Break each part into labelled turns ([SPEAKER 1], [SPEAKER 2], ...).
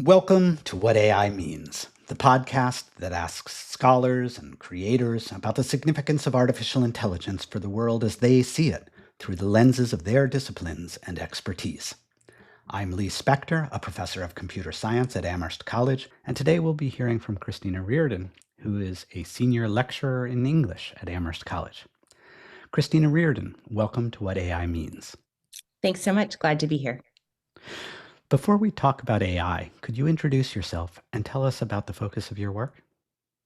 [SPEAKER 1] Welcome to What AI Means, the podcast that asks scholars and creators about the significance of artificial intelligence for the world as they see it through the lenses of their disciplines and expertise. I'm Lee Spector, a professor of computer science at Amherst College, and today we'll be hearing from Kristina Reardon, who is a senior lecturer in English at Amherst College. Kristina Reardon, welcome to What AI Means.
[SPEAKER 2] Thanks so much. Glad to be here.
[SPEAKER 1] Before we talk about AI, could you introduce yourself and tell us about the focus of your work?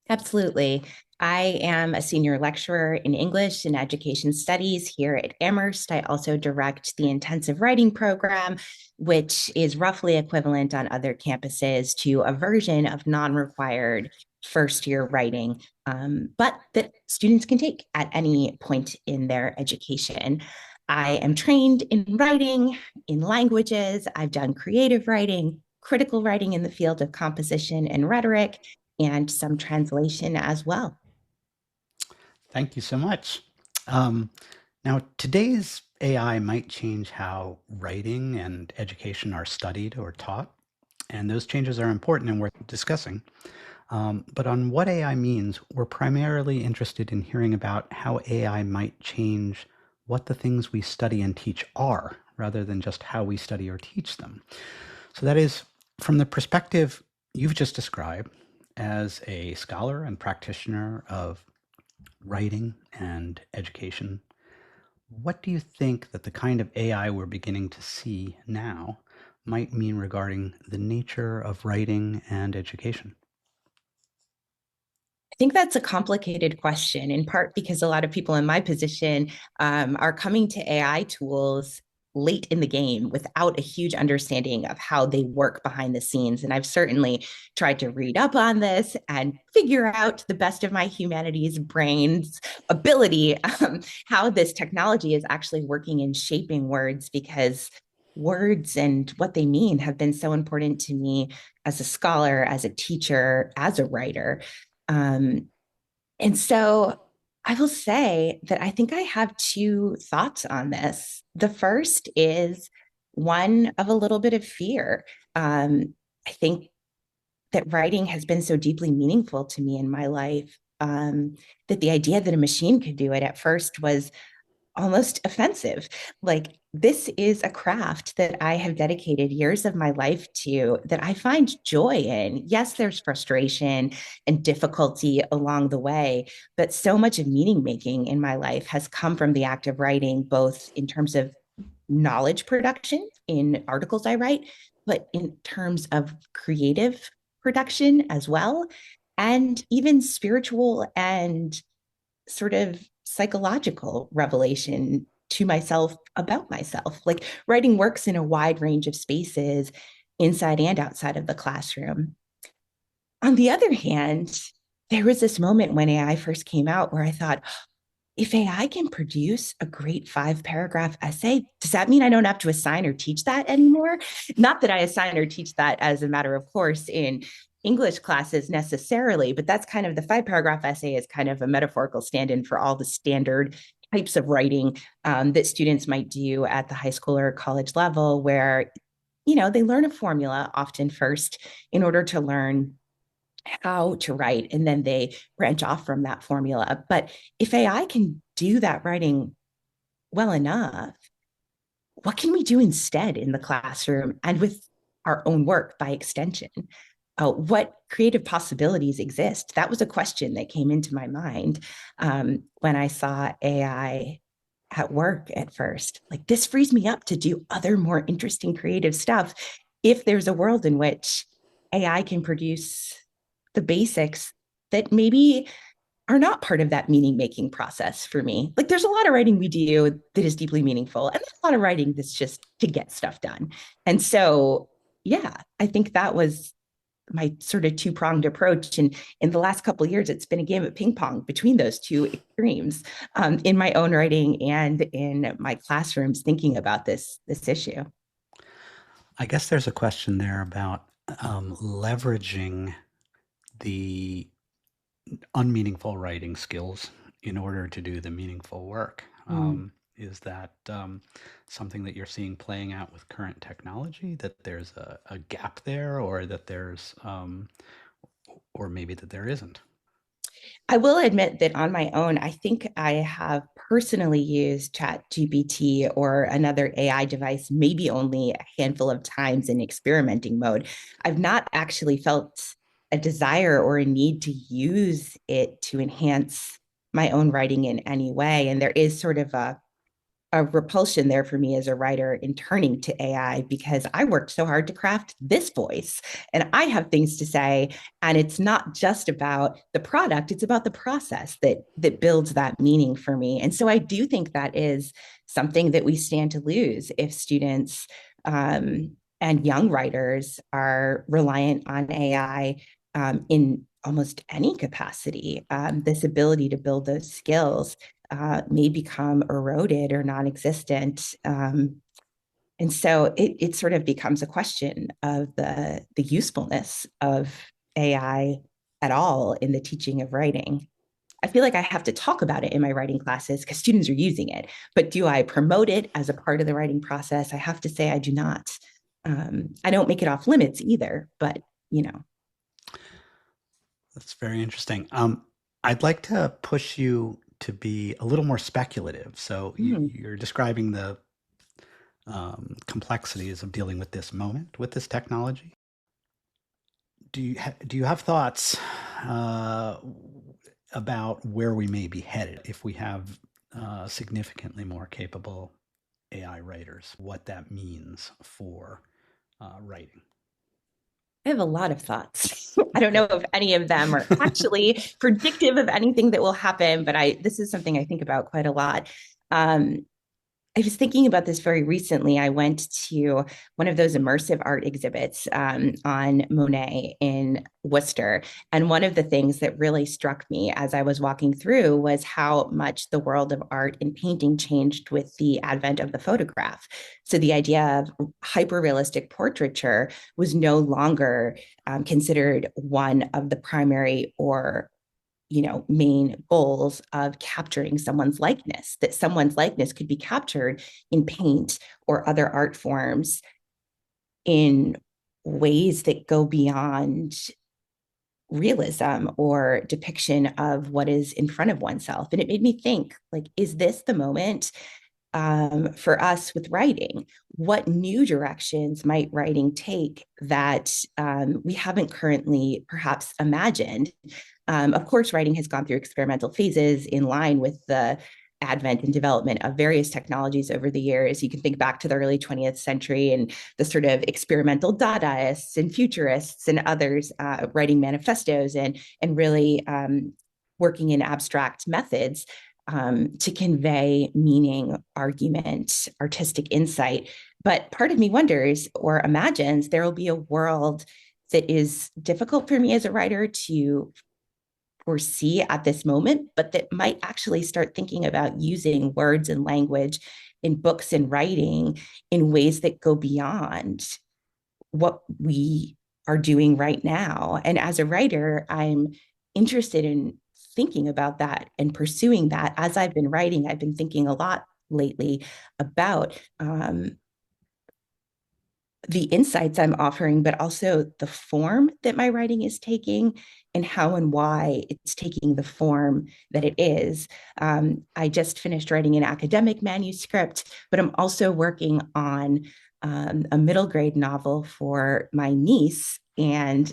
[SPEAKER 2] Absolutely. I am a senior lecturer in English and Education Studies here at Amherst. I also direct the intensive writing program, which is roughly equivalent on other campuses to a version of non-required first-year writing, but that students can take at any point in their education. I am trained in writing, in languages. I've done creative writing, critical writing in the field of composition and rhetoric, and some translation as well.
[SPEAKER 1] Thank you so much. Um, Now, today's AI might change how writing and education are studied or taught, and those changes are important and worth discussing. But on what AI means, we're primarily interested in hearing about how AI might change what the things we study and teach are, rather than just how we study or teach them. So that is from the perspective you've just described as a scholar and practitioner of writing and education. What do you think that the kind of AI we're beginning to see now might mean regarding the nature of writing and education?
[SPEAKER 2] I think that's a complicated question, in part because a lot of people in my position are coming to AI tools late in the game without a huge understanding of how they work behind the scenes. And I've certainly tried to read up on this and figure out to the best of my humanities brain's ability how this technology is actually working and shaping words, because words and what they mean have been so important to me as a scholar, as a teacher, as a writer. Um, and so I will say that I think I have two thoughts on this. The first is one of a little bit of fear. I think that writing has been so deeply meaningful to me in my life, that the idea that a machine could do it at first was almost offensive. Like, this is a craft that I have dedicated years of my life to, that I find joy in. Yes, there's frustration and difficulty along the way, but so much of meaning making in my life has come from the act of writing, both in terms of knowledge production in articles I write, but in terms of creative production as well, and even spiritual and sort of psychological revelation to myself about myself. Like, writing works in a wide range of spaces inside and outside of the classroom. On the other hand, there was this moment when AI first came out where I thought, if AI can produce a great 5 paragraph essay, does that mean I don't have to assign or teach that anymore? Not that I assign or teach that as a matter of course in English classes necessarily, but that's kind of the 5 paragraph essay is kind of a metaphorical stand in for all the standard types of writing that students might do at the high school or college level, where, they learn a formula often first in order to learn how to write, and then they branch off from that formula. But if AI can do that writing well enough, what can we do instead in the classroom and with our own work by extension? What creative possibilities exist? That was a question that came into my mind when I saw AI at work at first. Like, this frees me up to do other more interesting creative stuff if there's a world in which AI can produce the basics that maybe are not part of that meaning making process for me. Like, there's a lot of writing we do that is deeply meaningful, and there's a lot of writing that's just to get stuff done. And so, yeah, I think that was my sort of two-pronged approach. And in the last couple of years, it's been a game of ping pong between those two extremes, in my own writing and in my classrooms, thinking about this issue.
[SPEAKER 1] I guess there's a question there about leveraging the unmeaningful writing skills in order to do the meaningful work.
[SPEAKER 2] Mm.
[SPEAKER 1] Is that something that you're seeing playing out with current technology, that there's a gap there, or that there's, or maybe that there isn't?
[SPEAKER 2] I will admit that on my own, I think I have personally used Chat GPT or another AI device maybe only a handful of times in experimenting mode. I've not actually felt a desire or a need to use it to enhance my own writing in any way. And there is sort of a repulsion there for me as a writer in turning to AI because I worked so hard to craft this voice and I have things to say. And it's not just about the product, it's about the process that builds that meaning for me. And so I do think that is something that we stand to lose if students and young writers are reliant on AI in almost any capacity. This ability to build those skills may become eroded or non-existent. And so it sort of becomes a question of the usefulness of AI at all in the teaching of writing. I feel like I have to talk about it in my writing classes because students are using it. But do I promote it as a part of the writing process? I have to say I do not. I don't make it off limits either, but you know.
[SPEAKER 1] That's very interesting. I'd like to push you to be a little more speculative. So
[SPEAKER 2] Mm.
[SPEAKER 1] you're describing the complexities of dealing with this moment, with this technology. Do you have thoughts uh, about where we may be headed if we have significantly more capable AI writers? What that means for writing?
[SPEAKER 2] I have a lot of thoughts. I don't know
[SPEAKER 1] Good.
[SPEAKER 2] if any of them are actually predictive of anything that will happen, but I this is something I think about quite a lot. Um, I was thinking about this very recently. I went to one of those immersive art exhibits on Monet in Worcester. And one of the things that really struck me as I was walking through was how much the world of art and painting changed with the advent of the photograph. So the idea of hyper realistic portraiture was no longer considered one of the primary or main goals of capturing someone's likeness, that someone's likeness could be captured in paint or other art forms in ways that go beyond realism or depiction of what is in front of oneself. And it made me think, like, is this the moment for us with writing? What new directions might writing take that we haven't currently perhaps imagined? Of course, writing has gone through experimental phases in line with the advent and development of various technologies over the years. You can think back to the early 20th century and the sort of experimental Dadaists and futurists and others writing manifestos and really working in abstract methods to convey meaning, argument, artistic insight. But part of me wonders or imagines there will be a world that is difficult for me as a writer to foresee at this moment, but that might actually start thinking about using words and language in books and writing in ways that go beyond what we are doing right now. And as a writer, I'm interested in thinking about that and pursuing that. As I've been writing, I've been thinking a lot lately about the insights I'm offering, but also the form that my writing is taking and how and why it's taking the form that it is. I just finished writing an academic manuscript, but I'm also working on a middle grade novel for my niece. And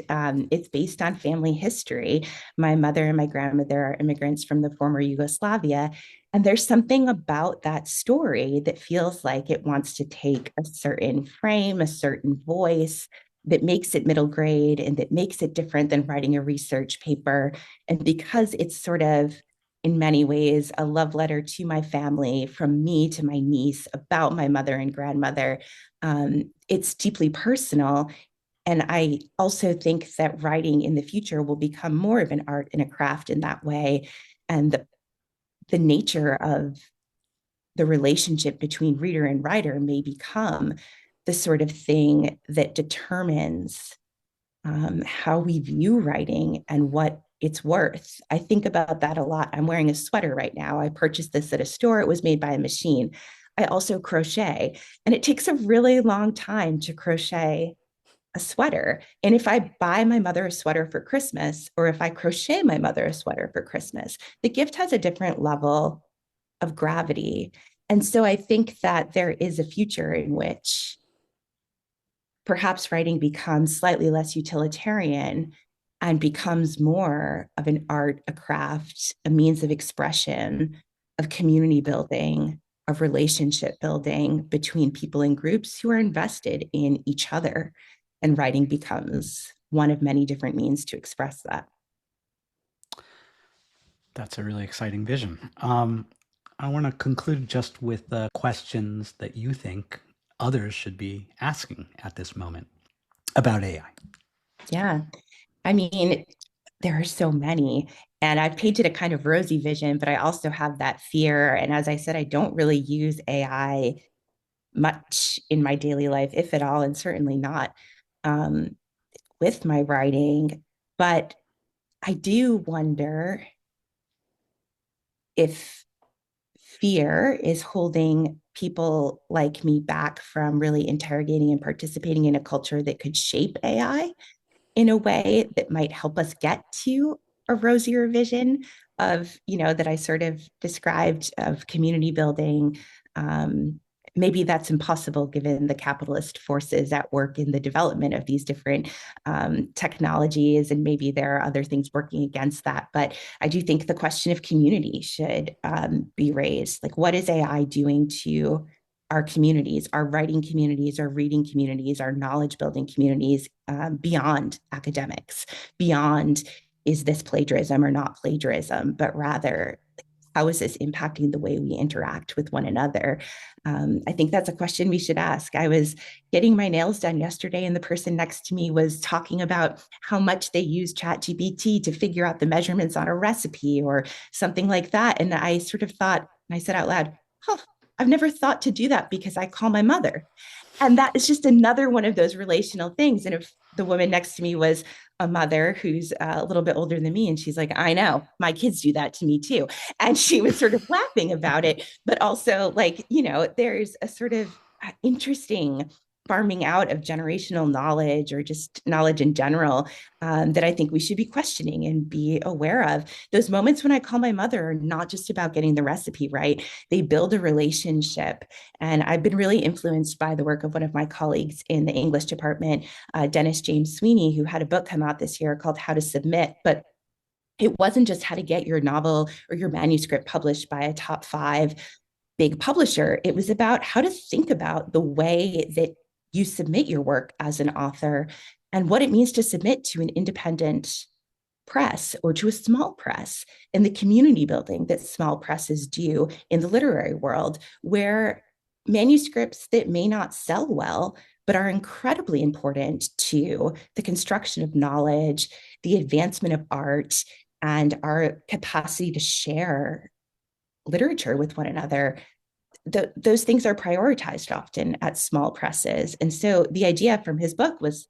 [SPEAKER 2] it's based on family history. My mother and my grandmother are immigrants from the former Yugoslavia. And there's something about that story that feels like it wants to take a certain frame, a certain voice that makes it middle grade and that makes it different than writing a research paper. And because it's sort of, in many ways, a love letter to my family from me to my niece about my mother and grandmother, it's deeply personal. And I also think that writing in the future will become more of an art and a craft in that way. And the nature of the relationship between reader and writer may become the sort of thing that determines how we view writing and what its worth. I think about that a lot. I'm wearing a sweater right now. I purchased this at a store. It was made by a machine. I also crochet, and it takes a really long time to crochet a sweater. And if I buy my mother a sweater for Christmas, or if I crochet my mother a sweater for Christmas, the gift has a different level of gravity. And so I think that there is a future in which perhaps writing becomes slightly less utilitarian and becomes more of an art, a craft, a means of expression, of community building, of relationship building between people and groups who are invested in each other. And writing becomes one of many different means to express that.
[SPEAKER 1] That's a really exciting vision. I want to conclude just with the questions that you think others should be asking at this moment about AI.
[SPEAKER 2] Yeah. I mean, there are so many. And I've painted a kind of rosy vision, but I also have that fear. And as I said, I don't really use AI much in my daily life, if at all, and certainly not um, with my writing. But I do wonder if fear is holding people like me back from really interrogating and participating in a culture that could shape AI in a way that might help us get to a rosier vision of, that I sort of described of community building. Um, Maybe that's impossible given the capitalist forces at work in the development of these different technologies. And maybe there are other things working against that. But I do think the question of community should be raised. Like, what is AI doing to our communities, our writing communities, our reading communities, our knowledge building communities beyond academics, beyond is this plagiarism or not plagiarism, but rather how is this impacting the way we interact with one another? I think that's a question we should ask. I was getting my nails done yesterday, and the person next to me was talking about how much they use ChatGPT to figure out the measurements on a recipe or something like that. And I sort of thought, and I said out loud, huh, I've never thought to do that because I call my mother. And that is just another one of those relational things. And if the woman next to me was a mother who's a little bit older than me, and she's like, I know my kids do that to me too. And she was sort of laughing about it, but also like, there's a sort of interesting farming out of generational knowledge or just knowledge in general that I think we should be questioning and be aware of. Those moments when I call my mother are not just about getting the recipe right. They build a relationship. And I've been really influenced by the work of one of my colleagues in the English department, Dennis James Sweeney, who had a book come out this year called How to Submit. But it wasn't just how to get your novel or your manuscript published by a top 5 big publisher. It was about how to think about the way that you submit your work as an author and what it means to submit to an independent press or to a small press, and the community building that small presses do in the literary world, where manuscripts that may not sell well but are incredibly important to the construction of knowledge, the advancement of art, and our capacity to share literature with one another. Those things are prioritized often at small presses. And so the idea from his book was,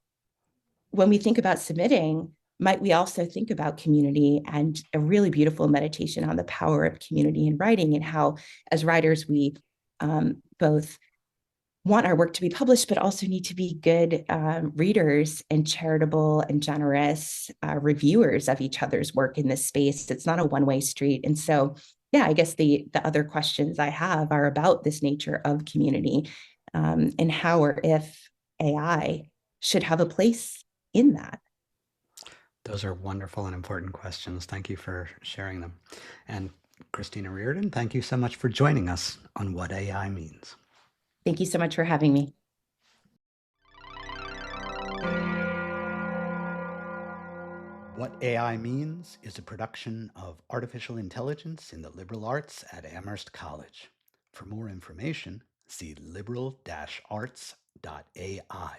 [SPEAKER 2] when we think about submitting, might we also think about community, and a really beautiful meditation on the power of community in writing, and how, as writers, we both want our work to be published, but also need to be good readers and charitable and generous reviewers of each other's work in this space. It's not a one-way street. And so, yeah, I guess the other questions I have are about this nature of community and how or if AI should have a place in that.
[SPEAKER 1] Those are wonderful and important questions. Thank you for sharing them. And Kristina Reardon, thank you so much for joining us on What AI Means.
[SPEAKER 2] Thank you so much for having me.
[SPEAKER 1] What AI Means is a production of artificial intelligence in the liberal arts at Amherst College. For more information, see liberal-arts.ai.